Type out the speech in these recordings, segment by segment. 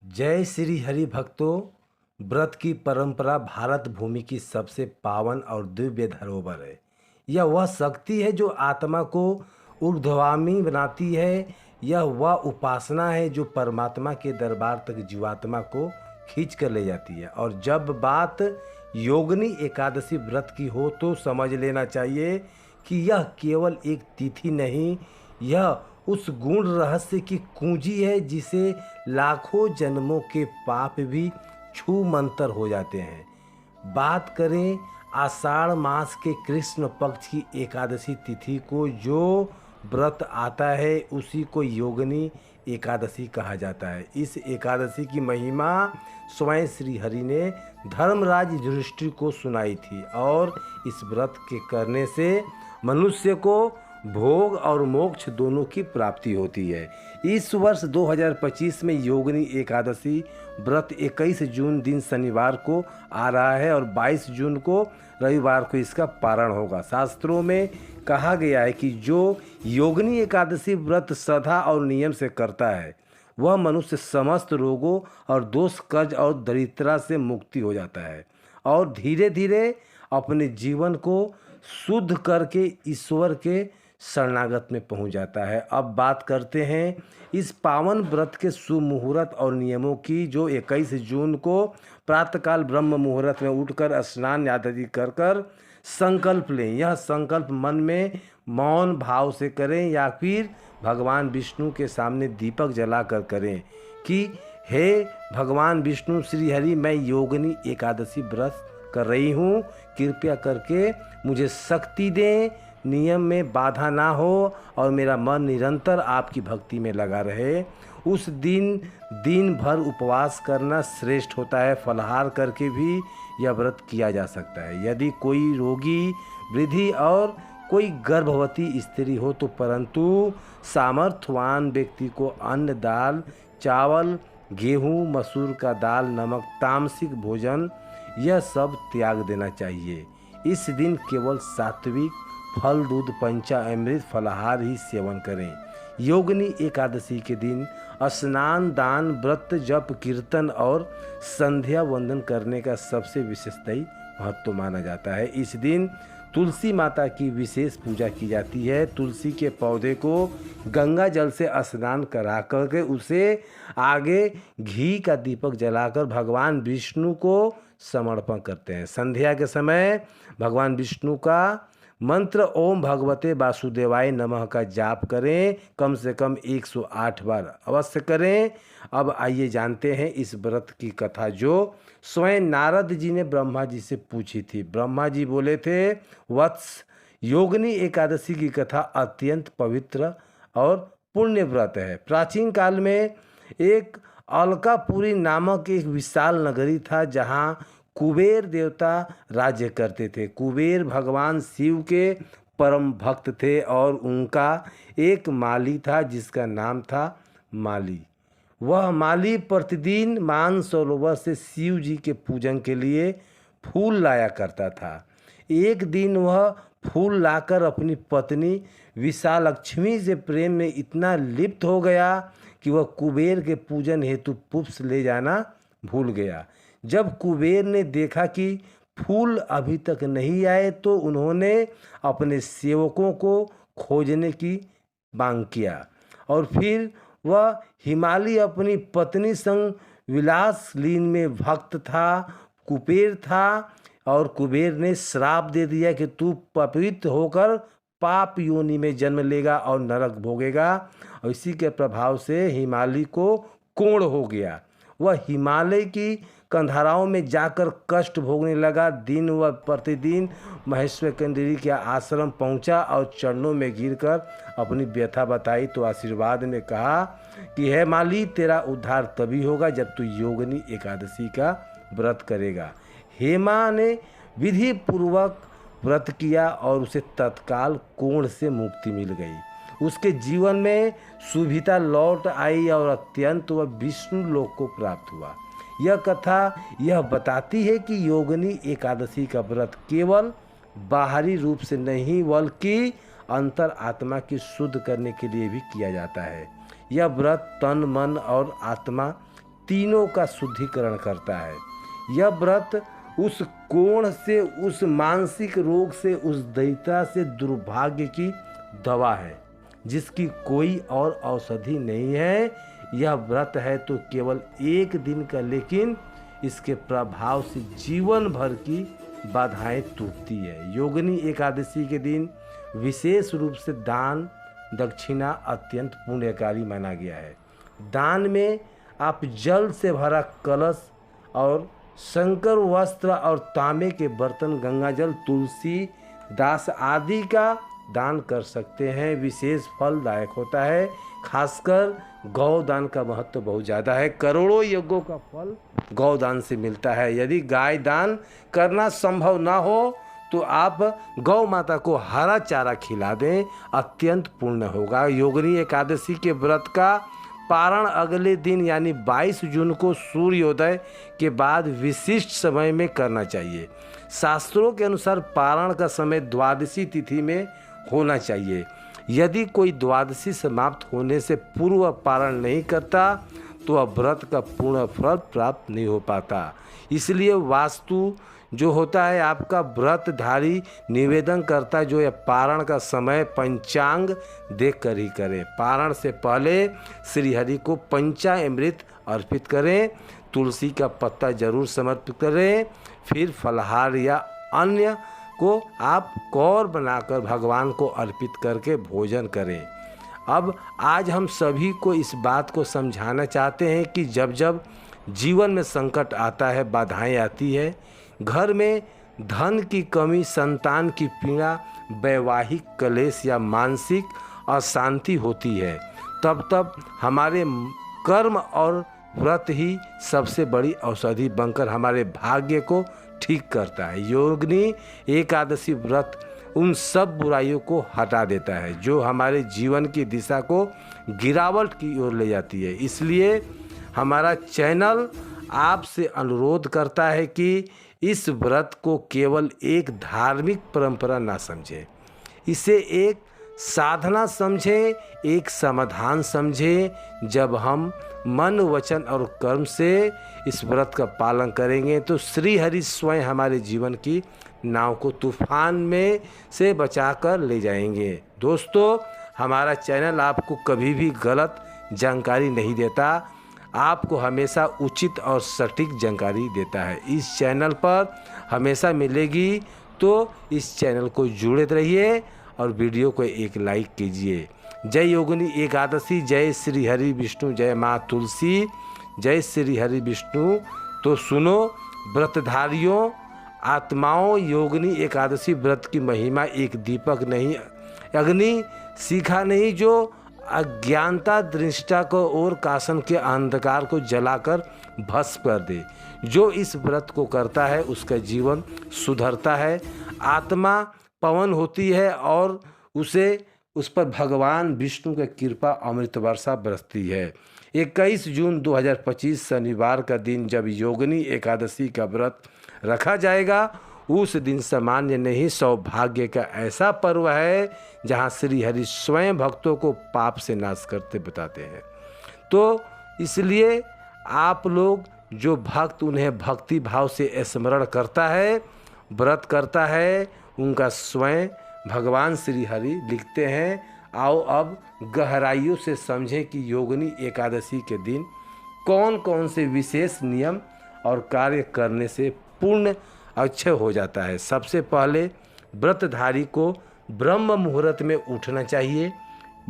जय श्री हरि भक्तों। व्रत की परंपरा भारत भूमि की सबसे पावन और दिव्य धरोहर है। यह वह शक्ति है जो आत्मा को ऊर्ध्वगामी बनाती है। यह वह उपासना है जो परमात्मा के दरबार तक जीवात्मा को खींच कर ले जाती है। और जब बात योगिनी एकादशी व्रत की हो तो समझ लेना चाहिए कि यह केवल एक तिथि नहीं, यह उस गुण रहस्य की कुंजी है जिसे लाखों जन्मों के पाप भी छू मंतर हो जाते हैं। बात करें आषाढ़ मास के कृष्ण पक्ष की एकादशी तिथि को, जो व्रत आता है उसी को योगिनी एकादशी कहा जाता है। इस एकादशी की महिमा स्वयं श्री हरि ने धर्मराज युधिष्ठिर को सुनाई थी और इस व्रत के करने से मनुष्य को भोग और मोक्ष दोनों की प्राप्ति होती है। इस वर्ष 2025 में योगिनी एकादशी व्रत 21 जून दिन शनिवार को आ रहा है और 22 जून को रविवार को इसका पारण होगा। शास्त्रों में कहा गया है कि जो योगिनी एकादशी व्रत श्रद्धा और नियम से करता है वह मनुष्य समस्त रोगों और दोष, कर्ज और दरिद्रता से मुक्ति हो जाता है और धीरे धीरे अपने जीवन को शुद्ध करके ईश्वर के शरणागत में पहुंच जाता है। अब बात करते हैं इस पावन व्रत के शुभ मुहूर्त और नियमों की, जो 21 जून को प्रातःकाल ब्रह्म मुहूर्त में उठकर स्नान आदि कर कर संकल्प लें। यह संकल्प मन में मौन भाव से करें या फिर भगवान विष्णु के सामने दीपक जलाकर करें कि हे भगवान विष्णु श्री हरि, मैं योगिनी एकादशी व्रत कर रही हूँ, कृपया करके मुझे शक्ति दें, नियम में बाधा ना हो और मेरा मन निरंतर आपकी भक्ति में लगा रहे। उस दिन भर उपवास करना श्रेष्ठ होता है। फलाहार करके भी यह व्रत किया जा सकता है। यदि कोई रोगी, वृद्ध और कोई गर्भवती स्त्री हो तो परंतु सामर्थ्यवान व्यक्ति को अन्न, दाल, चावल, गेहूँ, मसूर का दाल, नमक, तामसिक भोजन यह सब त्याग देना चाहिए। इस दिन केवल सात्विक फल, दूध, पंचामृत फलाहार ही सेवन करें। योगिनी एकादशी के दिन स्नान, दान, व्रत, जप, कीर्तन और संध्या वंदन करने का सबसे विशेषतई महत्व माना जाता है। इस दिन तुलसी माता की विशेष पूजा की जाती है। तुलसी के पौधे को गंगा जल से स्नान करा करके उसे आगे घी का दीपक जलाकर भगवान विष्णु को समर्पण करते हैं। संध्या के समय भगवान विष्णु का मंत्र ओम भगवते वासुदेवाय नमः का जाप करें। कम से कम 108 बार अवश्य करें। अब आइए जानते हैं इस व्रत की कथा, जो स्वयं नारद जी ने ब्रह्मा जी से पूछी थी। ब्रह्मा जी बोले थे, वत्स, योगिनी एकादशी की कथा अत्यंत पवित्र और पुण्य व्रत है। प्राचीन काल में एक अलकापुरी नामक एक विशाल नगरी था जहाँ कुबेर देवता राज्य करते थे। कुबेर भगवान शिव के परम भक्त थे और उनका एक माली था जिसका नाम था माली। वह माली प्रतिदिन मानसरोवर से शिव जी के पूजन के लिए फूल लाया करता था। एक दिन वह फूल लाकर अपनी पत्नी विशालक्ष्मी से प्रेम में इतना लिप्त हो गया कि वह कुबेर के पूजन हेतु पुष्प ले जाना भूल गया। जब कुबेर ने देखा कि फूल अभी तक नहीं आए तो उन्होंने अपने सेवकों को खोजने की मांग किया और फिर वह हिमालय अपनी पत्नी संग विलास लीन में भक्त था। कुबेर था और कुबेर ने श्राप दे दिया कि तू पवित्र होकर पाप योनि में जन्म लेगा और नरक भोगेगा। और इसी के प्रभाव से हिमालय को कोढ़ हो गया। वह हिमालय की कंधाराओं में जाकर कष्ट भोगने लगा। दिन व प्रतिदिन महेश्वर कंदरी के आश्रम पहुंचा और चरणों में गिरकर अपनी व्यथा बताई तो आशीर्वाद में कहा कि हे माली, तेरा उद्धार तभी होगा जब तू योगिनी एकादशी का व्रत करेगा। हेमा ने विधि पूर्वक व्रत किया और उसे तत्काल कोढ़ से मुक्ति मिल गई। उसके जीवन में शुभिता लौट आई और अत्यंत वह विष्णु लोक को प्राप्त हुआ। यह कथा यह बताती है कि योगिनी एकादशी का व्रत केवल बाहरी रूप से नहीं बल्कि अंतर आत्मा की शुद्ध करने के लिए भी किया जाता है। यह व्रत तन, मन और आत्मा तीनों का शुद्धिकरण करता है। यह व्रत उस कोण से, उस मानसिक रोग से, उस दैत्य से, दुर्भाग्य की दवा है जिसकी कोई और औषधि नहीं है। यह व्रत है तो केवल एक दिन का, लेकिन इसके प्रभाव से जीवन भर की बाधाएं टूटती है। योगिनी एकादशी के दिन विशेष रूप से दान दक्षिणा अत्यंत पुण्यकारी माना गया है। दान में आप जल से भरा कलश और शंकर वस्त्र और तांबे के बर्तन, गंगाजल, तुलसी दास आदि का दान कर सकते हैं। विशेष फलदायक होता है। खासकर गौदान का महत्व बहुत ज़्यादा है। करोड़ों यज्ञों का फल गौदान से मिलता है। यदि गाय दान करना संभव ना हो तो आप गौ माता को हरा चारा खिला दें, अत्यंत पुण्य होगा। योगिनी एकादशी के व्रत का पारण अगले दिन यानी 22 जून को सूर्योदय के बाद विशिष्ट समय में करना चाहिए। शास्त्रों के अनुसार पारण का समय द्वादशी तिथि में होना चाहिए। यदि कोई द्वादशी समाप्त होने से पूर्व पारण नहीं करता तो वह व्रत का पूर्ण फल प्राप्त नहीं हो पाता। इसलिए वास्तु जो होता है आपका व्रतधारी निवेदन करता है जो यह पारण का समय पंचांग देख कर ही करें। पारण से पहले श्रीहरि को पंचामृत अर्पित करें, तुलसी का पत्ता जरूर समर्पित करें, फिर फलाहार या अन्य को आप कौर बनाकर भगवान को अर्पित करके भोजन करें। अब आज हम सभी को इस बात को समझाना चाहते हैं कि जब जब जीवन में संकट आता है, बाधाएं आती है, घर में धन की कमी, संतान की पीड़ा, वैवाहिक क्लेश या मानसिक अशांति होती है, तब तब हमारे कर्म और व्रत ही सबसे बड़ी औषधि बनकर हमारे भाग्य को ठीक करता है। योगिनी एकादशी व्रत उन सब बुराइयों को हटा देता है जो हमारे जीवन की दिशा को गिरावट की ओर ले जाती है। इसलिए हमारा चैनल आपसे अनुरोध करता है कि इस व्रत को केवल एक धार्मिक परंपरा ना समझें, इसे एक साधना समझें, एक समाधान समझें। जब हम मन, वचन और कर्म से इस व्रत का पालन करेंगे तो श्री हरि स्वयं हमारे जीवन की नाव को तूफान में से बचाकर ले जाएंगे। दोस्तों, हमारा चैनल आपको कभी भी गलत जानकारी नहीं देता, आपको हमेशा उचित और सटीक जानकारी देता है। इस चैनल पर हमेशा मिलेगी, तो इस चैनल को जुड़े रहिए और वीडियो को एक लाइक कीजिए। जय योगिनी एकादशी, जय श्री हरि विष्णु, जय माँ तुलसी, जय श्री हरि विष्णु। तो सुनो व्रतधारियों, आत्माओं, योगिनी एकादशी व्रत की महिमा एक दीपक नहीं, अग्नि सीखा नहीं जो अज्ञानता दृष्टा को और कासन के अंधकार को जलाकर भस्म कर दे। जो इस व्रत को करता है उसका जीवन सुधरता है, आत्मा पवन होती है और उस पर भगवान विष्णु की कृपा अमृत वर्षा बरसती है। 21 जून 2025 शनिवार का दिन जब योगिनी एकादशी का व्रत रखा जाएगा, उस दिन सामान्य नहीं सौभाग्य का ऐसा पर्व है जहाँ श्री हरि स्वयं भक्तों को पाप से नाश करते बताते हैं। तो इसलिए आप लोग जो भक्त उन्हें भक्ति भाव से स्मरण करता है, व्रत करता है, उनका स्वयं भगवान श्री हरि लिखते हैं। आओ अब गहराइयों से समझें कि योगिनी एकादशी के दिन कौन कौन से विशेष नियम और कार्य करने से पूर्ण अक्षय हो जाता है। सबसे पहले व्रतधारी को ब्रह्म मुहूर्त में उठना चाहिए।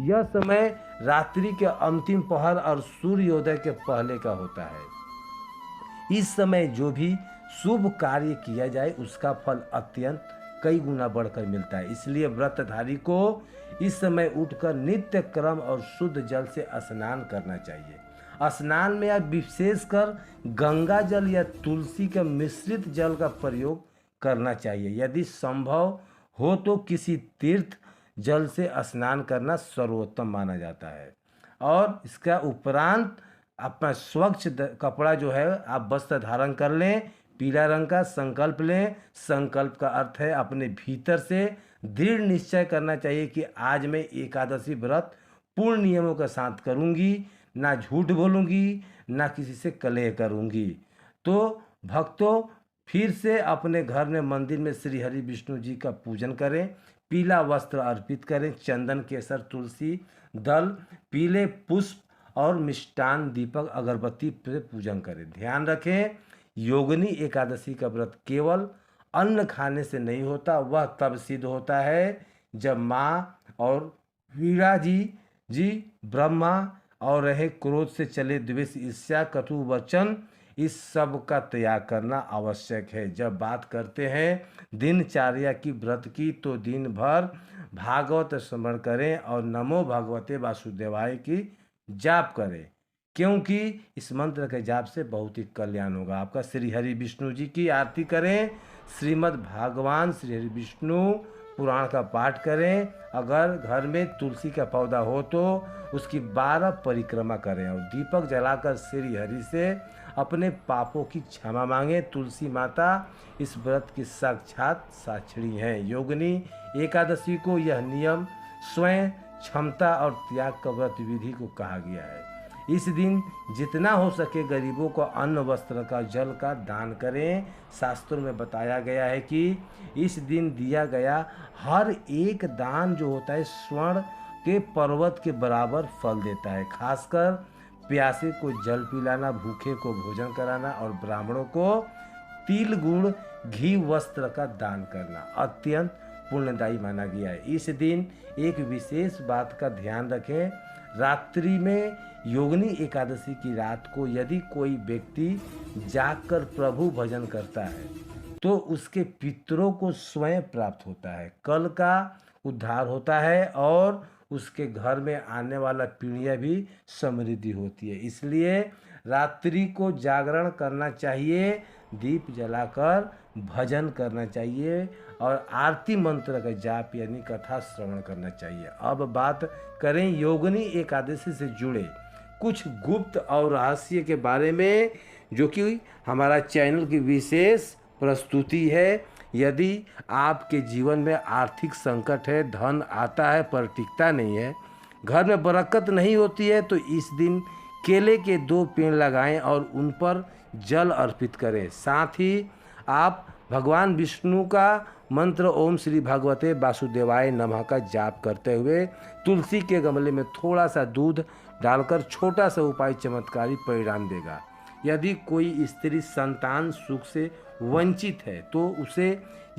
यह समय रात्रि के अंतिम पहर और सूर्योदय के पहले का होता है। इस समय जो भी शुभ कार्य किया जाए उसका फल अत्यंत कई गुना बढ़कर मिलता है। इसलिए व्रतधारी को इस समय उठकर नित्य क्रम और शुद्ध जल से स्नान करना चाहिए। स्नान में आप विशेषकर गंगा जल या तुलसी का मिश्रित जल का प्रयोग करना चाहिए। यदि संभव हो तो किसी तीर्थ जल से स्नान करना सर्वोत्तम माना जाता है। और इसका उपरांत अपना स्वच्छ कपड़ा जो है आप वस्त्र धारण कर लें, पीला रंग का संकल्प लें। संकल्प का अर्थ है अपने भीतर से दृढ़ निश्चय करना चाहिए कि आज मैं एकादशी व्रत पूर्ण नियमों के साथ करूंगी, ना झूठ बोलूँगी, ना किसी से कलह करूँगी। तो भक्तों, फिर से अपने घर में मंदिर में श्री हरि विष्णु जी का पूजन करें, पीला वस्त्र अर्पित करें, चंदन केसर तुलसी दल, पीले पुष्प और मिष्टान दीपक अगरबत्ती से पूजन करें। ध्यान रखें, योगिनी एकादशी का व्रत केवल अन्न खाने से नहीं होता, वह तब सिद्ध होता है जब माँ और वीरा जी ब्रह्मा और रहे क्रोध से चले द्वेष ईर्ष्या कटु वचन, इस सब का त्याग करना आवश्यक है। जब बात करते हैं दिनचर्या की व्रत की, तो दिन भर भागवत स्मरण करें और नमो भगवते वासुदेवाय की जाप करें, क्योंकि इस मंत्र के जाप से बहुत ही कल्याण होगा आपका। श्री हरि विष्णु जी की आरती करें, श्रीमद् भागवान श्री हरि विष्णु पुराण का पाठ करें। अगर घर में तुलसी का पौधा हो तो उसकी 12 परिक्रमा करें और दीपक जलाकर श्री हरि से अपने पापों की क्षमा मांगें। तुलसी माता इस व्रत की साक्षात साक्षिणी हैं। योगिनी एकादशी को यह नियम स्वयं क्षमता और त्याग का व्रत विधि को कहा गया है। इस दिन जितना हो सके गरीबों को अन्न वस्त्र का जल का दान करें। शास्त्रों में बताया गया है कि इस दिन दिया गया हर एक दान जो होता है स्वर्ण के पर्वत के बराबर फल देता है। खासकर प्यासे को जल पिलाना, भूखे को भोजन कराना और ब्राह्मणों को तिल गुड़ घी वस्त्र का दान करना अत्यंत पुण्यदायी माना गया है। इस दिन एक विशेष बात का ध्यान रखें, रात्रि में योगिनी एकादशी की रात को यदि कोई व्यक्ति जागकर प्रभु भजन करता है तो उसके पितरों को स्वयं प्राप्त होता है, कल का उद्धार होता है और उसके घर में आने वाला पीढ़ियाँ भी समृद्धि होती है। इसलिए रात्रि को जागरण करना चाहिए, दीप जलाकर भजन करना चाहिए और आरती मंत्र का जाप यानी कथा श्रवण करना चाहिए। अब बात करें योगिनी एकादशी से जुड़े कुछ गुप्त और रहस्य के बारे में, जो कि हमारा चैनल की विशेष प्रस्तुति है। यदि आपके जीवन में आर्थिक संकट है, धन आता है पर टिकता नहीं है, घर में बरकत नहीं होती है, तो इस दिन केले के 2 पेड़ लगाएं और उन पर जल अर्पित करें। साथ ही आप भगवान विष्णु का मंत्र ओम श्री भगवते वासुदेवाय नमः का जाप करते हुए तुलसी के गमले में थोड़ा सा दूध डालकर छोटा सा उपाय चमत्कारी परिणाम देगा। यदि कोई स्त्री संतान सुख से वंचित है तो उसे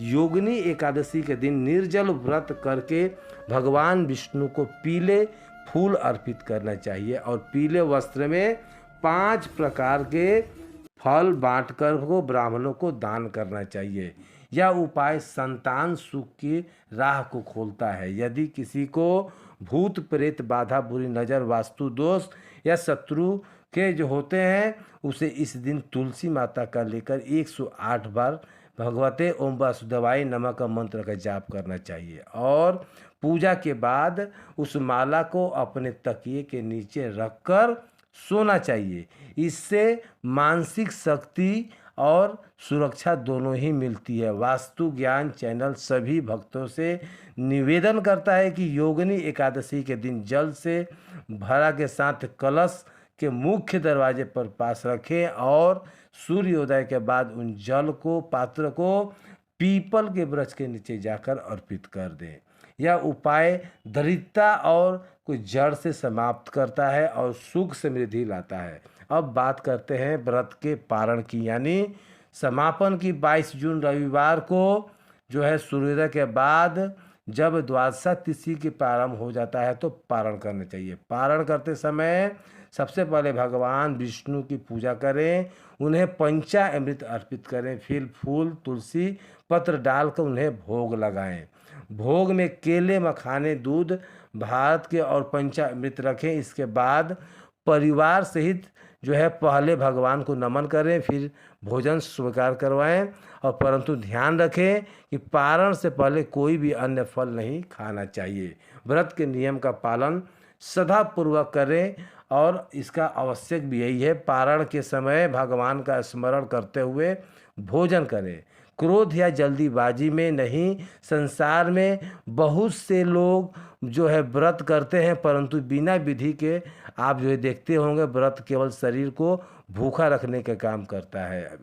योगिनी एकादशी के दिन निर्जल व्रत करके भगवान विष्णु को पीले फूल अर्पित करना चाहिए और पीले वस्त्र में 5 प्रकार के फल बांटकर को ब्राह्मणों को दान करना चाहिए। यह उपाय संतान सुख की राह को खोलता है। यदि किसी को भूत प्रेत बाधा, बुरी नज़र, वास्तु दोष या शत्रु के जो होते हैं, उसे इस दिन तुलसी माता का लेकर 108 बार भगवते ओम वासुदेवाय नमः का मंत्र का जाप करना चाहिए और पूजा के बाद उस माला को अपने तकिए के नीचे रखकर सोना चाहिए। इससे मानसिक शक्ति और सुरक्षा दोनों ही मिलती है। वास्तु ज्ञान चैनल सभी भक्तों से निवेदन करता है कि योगिनी एकादशी के दिन जल से भरा के साथ कलश के मुख्य दरवाजे पर पास रखें और सूर्योदय के बाद उन जल को पात्र को पीपल के वृक्ष के नीचे जाकर अर्पित कर दें। यह उपाय दरिद्रता और कोई जड़ से समाप्त करता है और सुख समृद्धि लाता है। अब बात करते हैं व्रत के पारण की, यानी समापन की। 22 जून रविवार को जो है सूर्योदय के बाद जब द्वादशा तिथि के प्रारंभ हो जाता है तो पारण करना चाहिए। पारण करते समय सबसे पहले भगवान विष्णु की पूजा करें, उन्हें पंचामृत अर्पित करें, फिर फूल तुलसी पत्र डालकर उन्हें भोग लगाएं। भोग में केले, मखाने, दूध, भारत के और पंचामृत रखें। इसके बाद परिवार सहित जो है पहले भगवान को नमन करें, फिर भोजन स्वीकार करवाएं और परंतु ध्यान रखें कि पारण से पहले कोई भी अन्य फल नहीं खाना चाहिए। व्रत के नियम का पालन श्रद्धापूर्वक करें और इसका आवश्यक भी यही है। पारण के समय भगवान का स्मरण करते हुए भोजन करें। क्रोध या जल्दीबाजी में नहीं। संसार में बहुत से लोग जो है व्रत करते हैं, परंतु बिना विधि के आप जो है देखते होंगे व्रत केवल शरीर को भूखा रखने का काम करता है,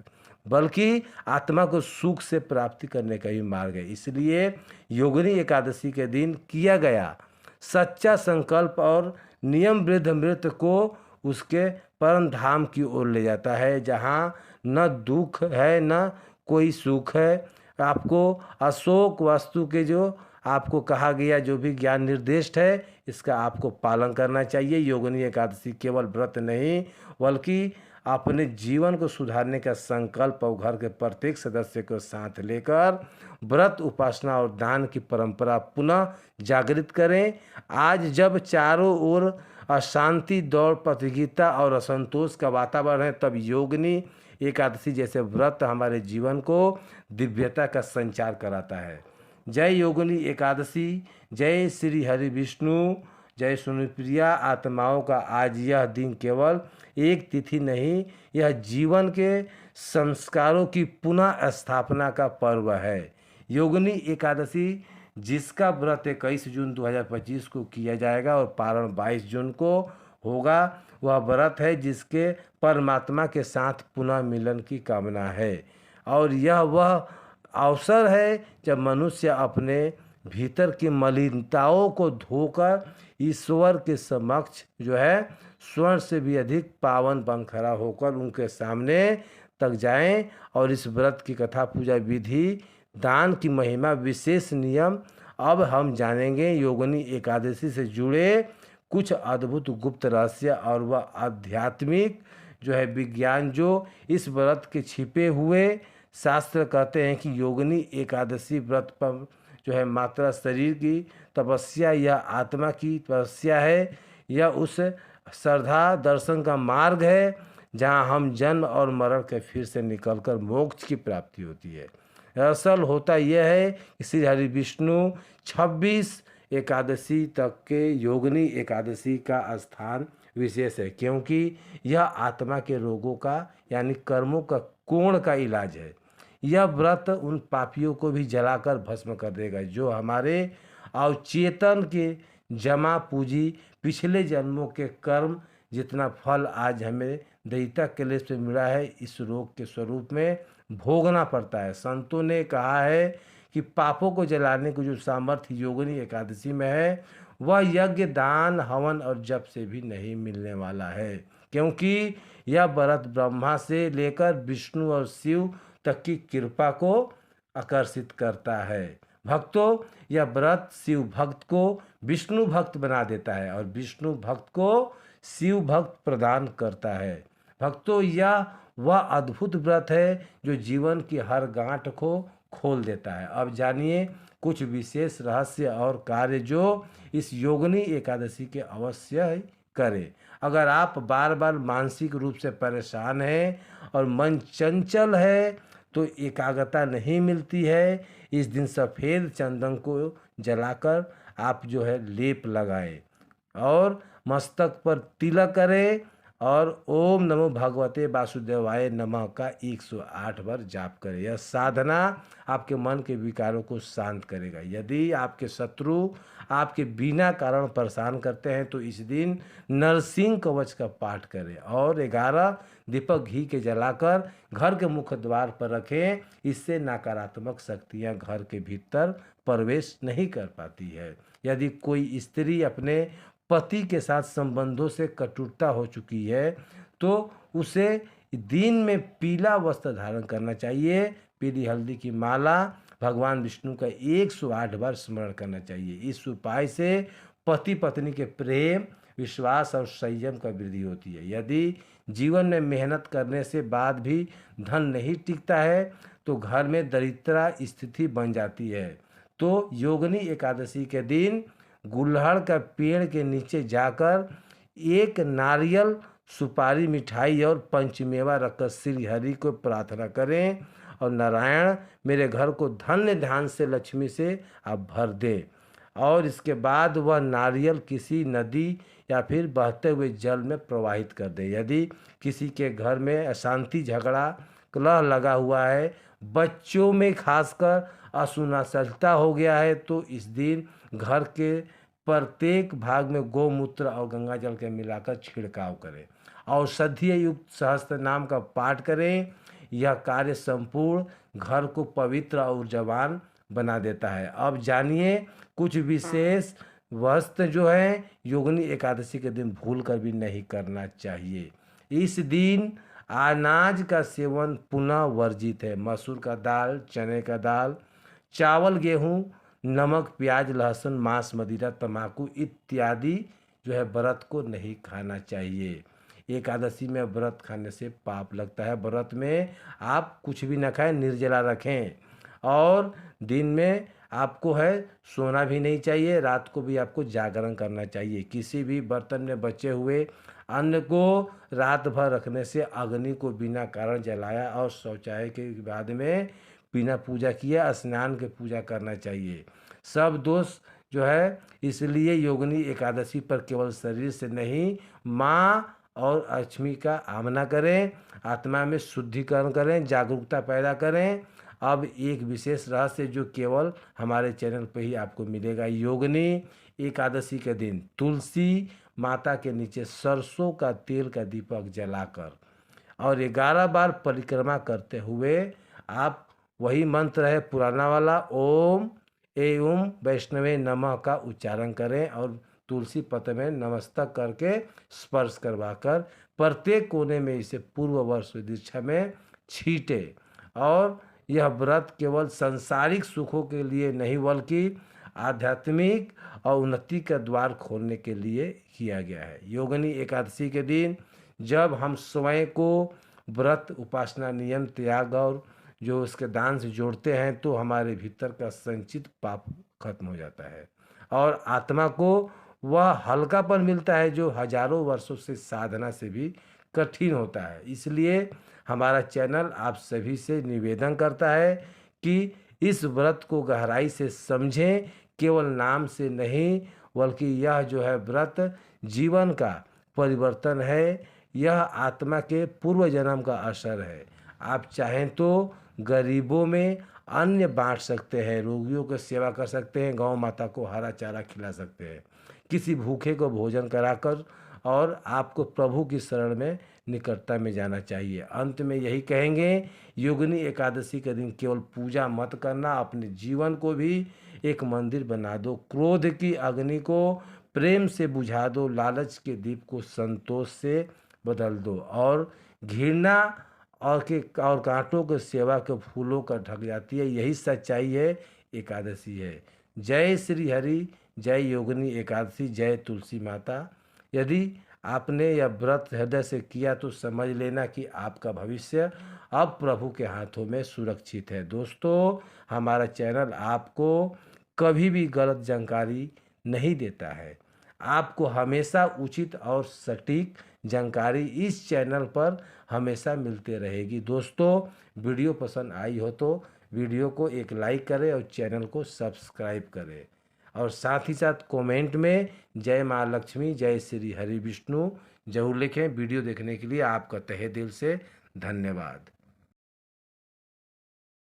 बल्कि आत्मा को सुख से प्राप्ति करने का ही मार्ग है। इसलिए योगिनी एकादशी के दिन किया गया सच्चा संकल्प और नियम वृद्ध मृत को उसके परम धाम की ओर ले जाता है, जहाँ न दुख है न कोई सुख है। आपको अशोक वास्तु के जो आपको कहा गया जो भी ज्ञान निर्दिष्ट है, इसका आपको पालन करना चाहिए। योगिनी एकादशी केवल व्रत नहीं, बल्कि अपने जीवन को सुधारने का संकल्प और घर के प्रत्येक सदस्य को साथ लेकर व्रत, उपासना और दान की परंपरा पुनः जागृत करें। आज जब चारों ओर अशांति, दौड़, प्रतियोगिता और असंतोष का वातावरण है, तब योगिनी एकादशी जैसे व्रत हमारे जीवन को दिव्यता का संचार कराता है। जय योगिनी एकादशी, जय श्री हरि विष्णु, जय सुनुप्रिया आत्माओं का आज यह दिन केवल एक तिथि नहीं, यह जीवन के संस्कारों की पुनः स्थापना का पर्व है। योगिनी एकादशी जिसका व्रत 21 जून 2025 को किया जाएगा और पारण 22 जून को होगा, वह व्रत है जिसके परमात्मा के साथ पुनः मिलन की कामना है। और यह वह अवसर है जब मनुष्य अपने भीतर की मलिनताओं को धोकर ईश्वर के समक्ष जो है स्वर्ण से भी अधिक पावन बन खड़ा होकर उनके सामने तक जाएं। और इस व्रत की कथा, पूजा विधि, दान की महिमा, विशेष नियम अब हम जानेंगे। योगिनी एकादशी से जुड़े कुछ अद्भुत गुप्त रहस्य और वह आध्यात्मिक जो है विज्ञान जो इस व्रत के छिपे हुए। शास्त्र कहते हैं कि योगिनी एकादशी व्रत पर जो है मात्रा शरीर की तपस्या या आत्मा की तपस्या है। यह उस श्रद्धा दर्शन का मार्ग है जहां हम जन्म और मरण के फिर से निकलकर मोक्ष की प्राप्ति होती है। दरअसल होता यह है कि श्री हरि विष्णु 26 एकादशी तक के योगिनी एकादशी का स्थान विशेष है, क्योंकि यह आत्मा के रोगों का यानी कर्मों का कोण का इलाज है। यह व्रत उन पापियों को भी जलाकर भस्म कर देगा जो हमारे अवचेतन के जमा पूंजी पिछले जन्मों के कर्म जितना फल आज हमें दैत्य क्लेश से मिला है, इस रोग के स्वरूप में भोगना पड़ता है। संतों ने कहा है कि पापों को जलाने को जो सामर्थ्य योगिनी एकादशी में है, वह यज्ञ, दान, हवन और जप से भी नहीं मिलने वाला है, क्योंकि यह व्रत ब्रह्मा से लेकर विष्णु और शिव तक की कृपा को आकर्षित करता है। भक्तों, यह व्रत शिव भक्त को विष्णु भक्त बना देता है और विष्णु भक्त को शिव भक्त प्रदान करता है। भक्तों, यह वह अद्भुत व्रत है जो जीवन की हर गांठ को खोल देता है। अब जानिए कुछ विशेष रहस्य और कार्य जो इस योगिनी एकादशी के अवश्य करें। अगर आप बार बार मानसिक रूप से परेशान हैं और मन चंचल है तो एकाग्रता नहीं मिलती है, इस दिन सफ़ेद चंदन को जलाकर आप जो है लेप लगाएं और मस्तक पर तिलक करें और ओम नमो भगवते वासुदेवाय नमः का 108 बार जाप करें। यह साधना आपके मन के विकारों को शांत करेगा। यदि आपके शत्रु आपके बिना कारण परेशान करते हैं तो इस दिन नरसिंह कवच का पाठ करें और 11 दीपक घी के जलाकर घर के मुख्य द्वार पर रखें। इससे नकारात्मक शक्तियां घर के भीतर प्रवेश नहीं कर पाती है। यदि कोई स्त्री अपने पति के साथ संबंधों से कटुता हो चुकी है तो उसे दिन में पीला वस्त्र धारण करना चाहिए, पीली हल्दी की माला, भगवान विष्णु का 108 बार स्मरण करना चाहिए। इस उपाय से पति पत्नी के प्रेम, विश्वास और संयम का वृद्धि होती है। यदि जीवन में मेहनत करने से बाद भी धन नहीं टिकता है तो घर में दरिद्रता स्थिति बन जाती है। तो योगिनी एकादशी के दिन गुलहड़ का पेड़ के नीचे जाकर एक नारियल, सुपारी, मिठाई और पंचमेवा रखकर श्री हरि को प्रार्थना करें और नारायण मेरे घर को धन्य ध्यान से लक्ष्मी से आप भर दें। और इसके बाद वह नारियल किसी नदी या फिर बहते हुए जल में प्रवाहित कर दे। यदि किसी के घर में अशांति, झगड़ा, कलह लगा हुआ है, बच्चों में खासकर असूनाशलता हो गया है तो इस दिन घर के प्रत्येक भाग में गौमूत्र और गंगा जल के मिलाकर छिड़काव करें। औषधीय युक्त सहस्त्र नाम का पाठ करें। यह कार्य संपूर्ण घर को पवित्र और ऊर्जावान बना देता है। अब जानिए कुछ विशेष वस्त्र जो है योगिनी एकादशी के दिन भूल कर भी नहीं करना चाहिए। इस दिन अनाज का सेवन पुनः वर्जित है। मसूर का दाल, चने का दाल, चावल, गेहूं, नमक, प्याज, लहसुन, मांस, मदिरा, तम्बाकू इत्यादि जो है व्रत को नहीं खाना चाहिए। एकादशी में व्रत खाने से पाप लगता है। व्रत में आप कुछ भी न खाएं, निर्जला रखें और दिन में आपको है सोना भी नहीं चाहिए, रात को भी आपको जागरण करना चाहिए। किसी भी बर्तन में बचे हुए अन्न को रात भर रखने से अग्नि को बिना कारण जलाया और शौचालय के बाद में बिना पूजा किया स्नान के पूजा करना चाहिए। सब दोष जो है इसलिए योगिनी एकादशी पर केवल शरीर से नहीं माँ और लक्ष्मी का आमना करें, आत्मा में शुद्धिकरण करें, जागरूकता पैदा करें। अब एक विशेष रहस्य जो केवल हमारे चैनल पर ही आपको मिलेगा। योगिनी एकादशी के दिन तुलसी माता के नीचे सरसों का तेल का दीपक जलाकर और 11 बार परिक्रमा करते हुए आप वही मंत्र है पुराना वाला ओम एवं वैष्णवे नमः का उच्चारण करें और तुलसी पत्र में नमस्तक करके स्पर्श करवाकर प्रत्येक कोने में इसे पूर्व वर्ष दीक्षा में छीटे। और यह व्रत केवल सांसारिक सुखों के लिए नहीं बल्कि आध्यात्मिक और उन्नति का द्वार खोलने के लिए किया गया है। योगिनी एकादशी के दिन जब हम स्वयं को व्रत, उपासना, नियम, त्याग और जो उसके दान से जोड़ते हैं तो हमारे भीतर का संचित पाप खत्म हो जाता है और आत्मा को वह हल्कापन मिलता है जो हजारों वर्षों से साधना से भी कठिन होता है। इसलिए हमारा चैनल आप सभी से निवेदन करता है कि इस व्रत को गहराई से समझें, केवल नाम से नहीं बल्कि यह जो है व्रत जीवन का परिवर्तन है। यह आत्मा के पूर्व जन्म का असर है। आप चाहें तो गरीबों में अन्न बांट सकते हैं, रोगियों की सेवा कर सकते हैं, गौ माता को हरा चारा खिला सकते हैं, किसी भूखे को भोजन कराकर और आपको प्रभु की शरण में निकटता में जाना चाहिए। अंत में यही कहेंगे योगिनी एकादशी के दिन केवल पूजा मत करना, अपने जीवन को भी एक मंदिर बना दो। क्रोध की अग्नि को प्रेम से बुझा दो, लालच के दीप को संतोष से बदल दो और घृणा और कांटों के सेवा के फूलों का ढक जाती है। यही सच्चाई है, एकादशी है। जय श्री हरि, जय योगिनी एकादशी, जय तुलसी माता। यदि आपने यह व्रत हृदय से किया तो समझ लेना कि आपका भविष्य अब प्रभु के हाथों में सुरक्षित है। दोस्तों, हमारा चैनल आपको कभी भी गलत जानकारी नहीं देता है। आपको हमेशा उचित और सटीक जानकारी इस चैनल पर हमेशा मिलते रहेगी। दोस्तों, वीडियो पसंद आई हो तो वीडियो को एक लाइक करें और चैनल को सब्सक्राइब करें और साथ ही साथ कमेंट में जय माँ लक्ष्मी, जय श्री हरि विष्णु जरूर लिखें। वीडियो देखने के लिए आपका तहे दिल से धन्यवाद।